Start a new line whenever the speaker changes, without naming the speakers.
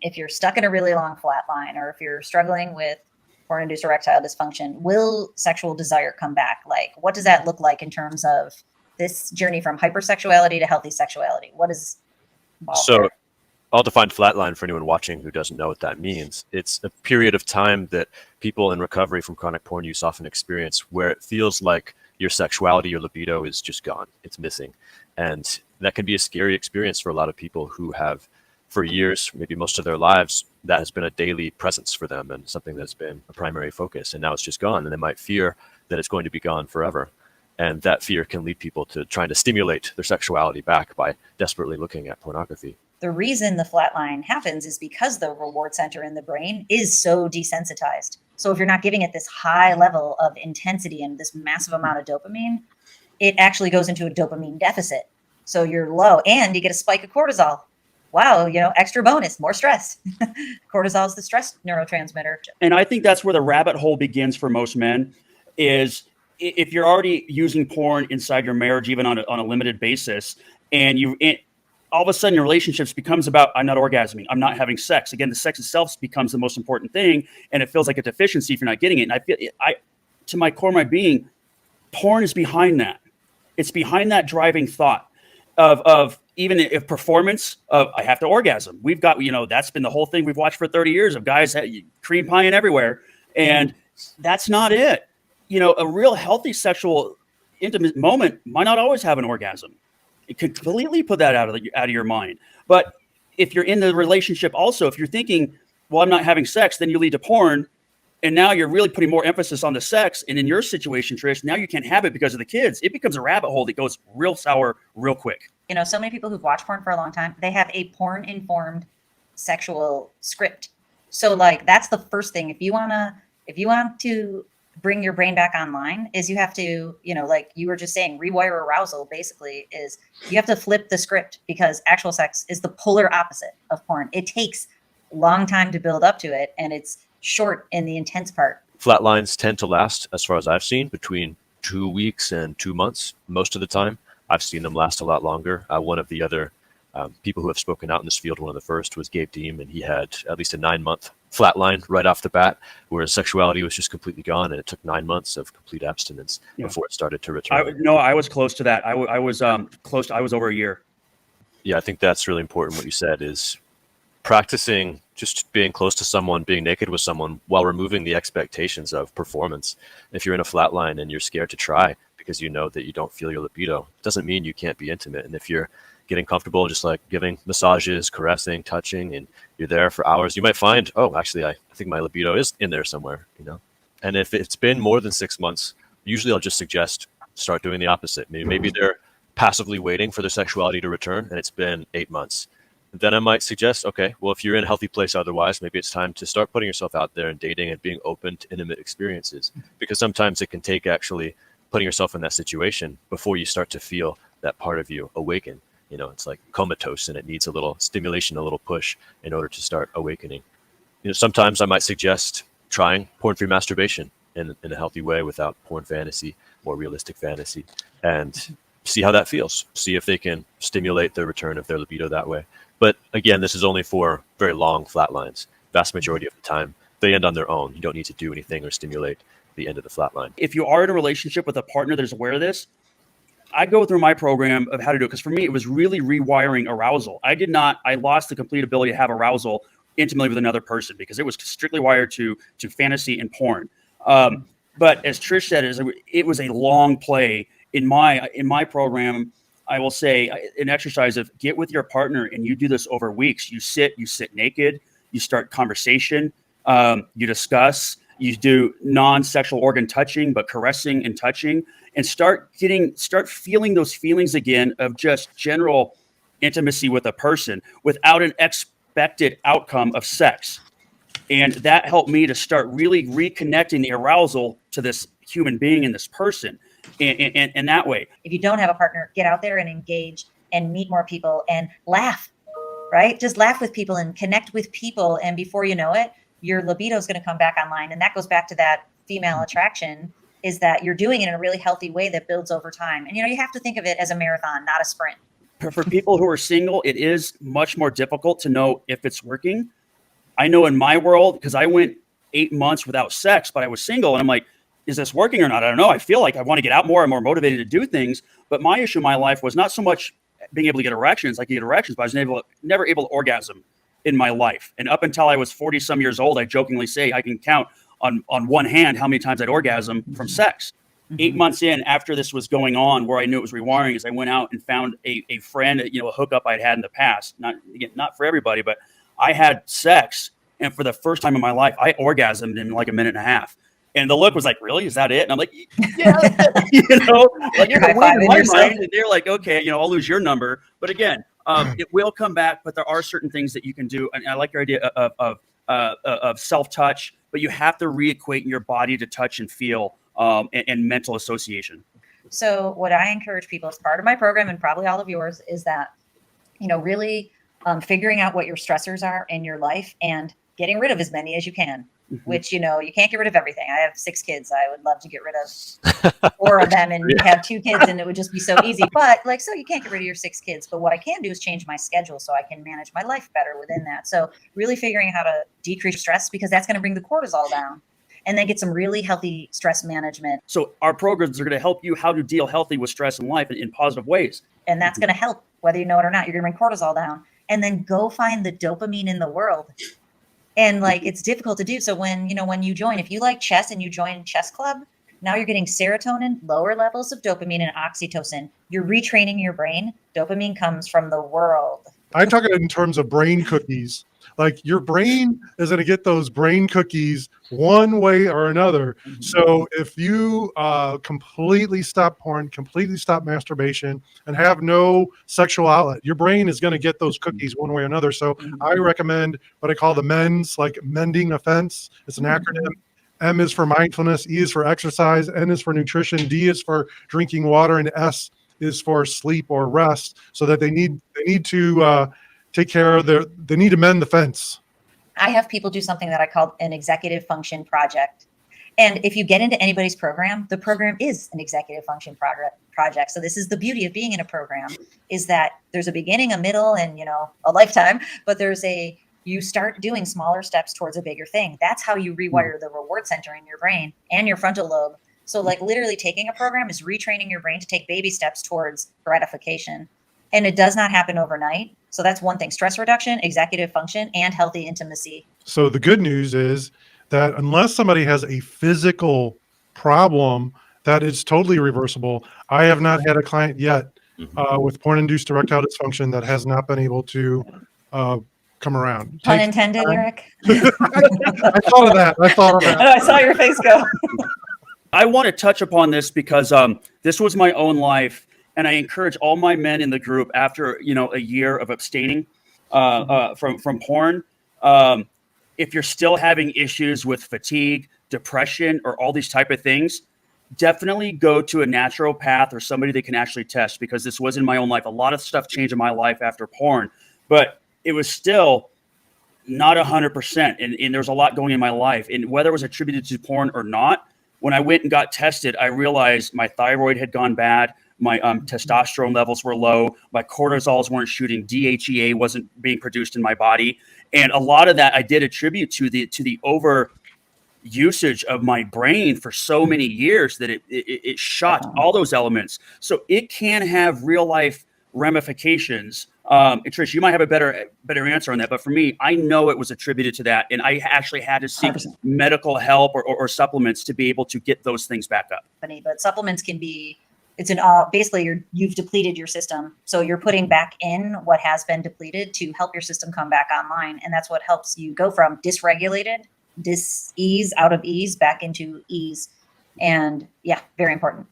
If you're stuck in a really long flat line, or if you're struggling with porn-induced erectile dysfunction, will sexual desire come back? Like, what does that look like in terms of this journey from hypersexuality to healthy sexuality? What is involved
So
there?
I'll define flatline for anyone watching who doesn't know what that means. It's a period of time that people in recovery from chronic porn use often experience where it feels like your sexuality, your libido is just gone. It's missing. And that can be a scary experience for a lot of people who have, for years, maybe most of their lives, that has been a daily presence for them and something that's been a primary focus. And now it's just gone. And they might fear that it's going to be gone forever. And that fear can lead people to trying to stimulate their sexuality back by desperately looking at pornography.
The reason the flatline happens is because the reward center in the brain is so desensitized. So if you're not giving it this high level of intensity and this massive amount of dopamine, it actually goes into a dopamine deficit. So you're low and you get a spike of cortisol. Wow, extra bonus, more stress. Cortisol is the stress neurotransmitter.
And I think that's where the rabbit hole begins for most men, is if you're already using porn inside your marriage, even on a limited basis, and all of a sudden your relationships becomes about, I'm not orgasming, I'm not having sex. Again, the sex itself becomes the most important thing, and it feels like a deficiency if you're not getting it. And I feel, to my core of my being, porn is behind that. It's behind that driving thought of even if performance of I have to orgasm. We've got, that's been the whole thing we've watched for 30 years of guys cream pieing everywhere. And that's not it. A real healthy sexual intimate moment might not always have an orgasm. It could completely put that out of your mind. But if you're in the relationship also, if you're thinking, well, I'm not having sex, then you lead to porn. And now you're really putting more emphasis on the sex. And in your situation, Trish, now you can't have it because of the kids. It becomes a rabbit hole that goes real sour real quick.
So many people who've watched porn for a long time, they have a porn-informed sexual script. So like, that's the first thing. If you want to bring your brain back online, is you have to, like you were just saying, rewire arousal basically is you have to flip the script, because actual sex is the polar opposite of porn. It takes a long time to build up to it, and it's short in the intense part.
Flatlines tend to last, as far as I've seen, between 2 weeks and 2 months most of the time. I've seen them last a lot longer. One of the other people who have spoken out in this field, one of the first, was Gabe Deem, and he had at least a 9-month flatline right off the bat, where his sexuality was just completely gone, and it took 9 months of complete abstinence before it started to return.
I was close to that. I was close. I was over a year.
Yeah, I think that's really important. What you said is practicing just being close to someone, being naked with someone, while removing the expectations of performance. If you're in a flatline and you're scared to try because you know that you don't feel your libido, it doesn't mean you can't be intimate. And if you're getting comfortable, just like giving massages, caressing, touching, and you're there for hours, you might find, oh, actually, I think my libido is in there somewhere, And if it's been more than 6 months, usually I'll just suggest start doing the opposite. Maybe they're passively waiting for their sexuality to return, and it's been 8 months. Then I might suggest, okay, well, if you're in a healthy place otherwise, maybe it's time to start putting yourself out there and dating and being open to intimate experiences. Because sometimes it can take actually putting yourself in that situation before you start to feel that part of you awaken. It's like comatose, and it needs a little stimulation, a little push in order to start awakening. Sometimes I might suggest trying porn-free masturbation in a healthy way without porn fantasy or realistic fantasy, and see how that feels. See if they can stimulate the return of their libido that way. But again, this is only for very long flatlines. Vast majority of the time, they end on their own. You don't need to do anything or stimulate the end of the flatline.
If you are in a relationship with a partner that is aware of this, I go through my program of how to do it, because for me, it was really rewiring arousal. I lost the complete ability to have arousal intimately with another person, because it was strictly wired to fantasy and porn. But as Trish said, it was a long play. In my program, I will say an exercise of get with your partner, and you do this over weeks. You sit naked, you start conversation, you discuss, you do non-sexual organ touching, but caressing and touching, and start feeling those feelings again of just general intimacy with a person without an expected outcome of sex. And that helped me to start really reconnecting the arousal to this human being and this person. And that way.
If you don't have a partner, get out there and engage and meet more people and laugh, right? Just laugh with people and connect with people. And before you know it, your libido is going to come back online. And that goes back to that female attraction, is that you're doing it in a really healthy way that builds over time. And, you have to think of it as a marathon, not a sprint.
For people who are single, it is much more difficult to know if it's working. I know in my world, because I went 8 months without sex, but I was single, and I'm like, is this working or not? I don't know. I feel like I want to get out more. I'm more motivated to do things. But my issue in my life was not so much being able to get erections. I could get erections, but I was never able to orgasm in my life. And up until I was 40 some years old, I jokingly say I can count on one hand how many times I'd orgasm from sex. 8 months in, after this was going on, where I knew it was rewiring, is I went out and found a friend, a hookup I'd had in the past. Not for everybody, but I had sex, and for the first time in my life, I orgasmed in like a minute and a half. And the look was like, really? Is that it? And I'm like, yeah, like you're in my mind. And they're like, okay, I'll lose your number. But again, it will come back. But there are certain things that you can do. And I like your idea of self-touch, but you have to re-equate your body to touch and feel and mental association.
So what I encourage people as part of my program, and probably all of yours, is that, really figuring out what your stressors are in your life and getting rid of as many as you can. Which, you can't get rid of everything. I have 6 kids. I would love to get rid of 4 of them and have 2 kids, and it would just be so easy. But so you can't get rid of your 6 kids. But what I can do is change my schedule so I can manage my life better within that. So really figuring how to decrease stress, because that's going to bring the cortisol down, and then get some really healthy stress management.
So our programs are going to help you how to deal healthy with stress in life in positive ways.
And that's going to help whether you know it or not. You're going to bring cortisol down, and then go find the dopamine in the world. And it's difficult to do. So when you join, if you like chess and you join chess club, now you're getting serotonin, lower levels of dopamine, and oxytocin. You're retraining your brain. Dopamine comes from the world.
I talk in terms of brain cookies. Like your brain is going to get those brain cookies one way or another. So if you completely stop porn, completely stop masturbation, and have no sexual outlet, your brain is going to get those cookies one way or another. So I recommend what I call the MENDS, like mending a fence. It's an acronym. M is for mindfulness, E is for exercise, N is for nutrition, D is for drinking water, and S is for sleep or rest. So that they need to take care of they need to mend the fence.
I have people do something that I call an executive function project. And if you get into anybody's program, the program is an executive function project. So this is the beauty of being in a program, is that there's a beginning, a middle, and a lifetime, but you start doing smaller steps towards a bigger thing. That's how you rewire the reward center in your brain and your frontal lobe. So literally taking a program is retraining your brain to take baby steps towards gratification. And it does not happen overnight. So that's one thing: stress reduction, executive function, and healthy intimacy.
So the good news is that unless somebody has a physical problem, that is totally reversible. I have not had a client yet with porn-induced erectile dysfunction that has not been able to come around.
Pun intended, Eric.
I thought of that.
I saw your face go.
I want to touch upon this because this was my own life. And I encourage all my men in the group, after a year of abstaining from porn, if you're still having issues with fatigue, depression, or all these type of things, definitely go to a naturopath or somebody that can actually test, because this was in my own life. A lot of stuff changed in my life after porn, but it was still not 100%. And there was a lot going in my life. And whether it was attributed to porn or not, when I went and got tested, I realized my thyroid had gone bad. My testosterone levels were low. My cortisols weren't shooting. DHEA wasn't being produced in my body. And a lot of that I did attribute to the over usage of my brain for so many years that it shot all those elements. So it can have real life ramifications. And Trish, you might have a better answer on that. But for me, I know it was attributed to that. And I actually had to seek 100%. Medical help or supplements to be able to get those things back up.
But supplements can be, basically you've depleted your system. So you're putting back in what has been depleted to help your system come back online. And that's what helps you go from dysregulated, dis-ease, out of ease, back into ease. And yeah, very important.